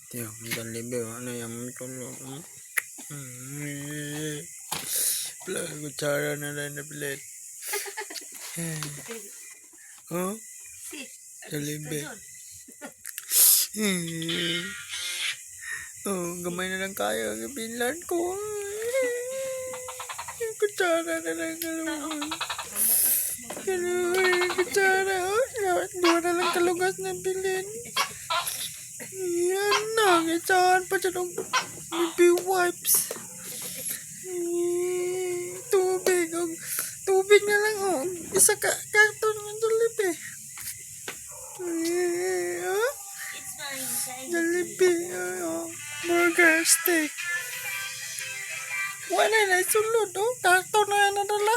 Tiyo, ang libe, ano yan, tulog. Pala, kutsara na lang na pilit. Oh, ang libe. Oh, gamay na lang kaya ang pinlan ko. Kutsara na lang kaluman. Kutsara, oh. Dua na lang kalugas ng pilin. Yan na, isahan pa siya ng baby wipes. Tubig, oh. Tubig na lang, oh. Isa karton ng Jollibee. Oh. Jollibee, oh. Burger, steak. Wala na sulod, oh. Karton na yan na dala.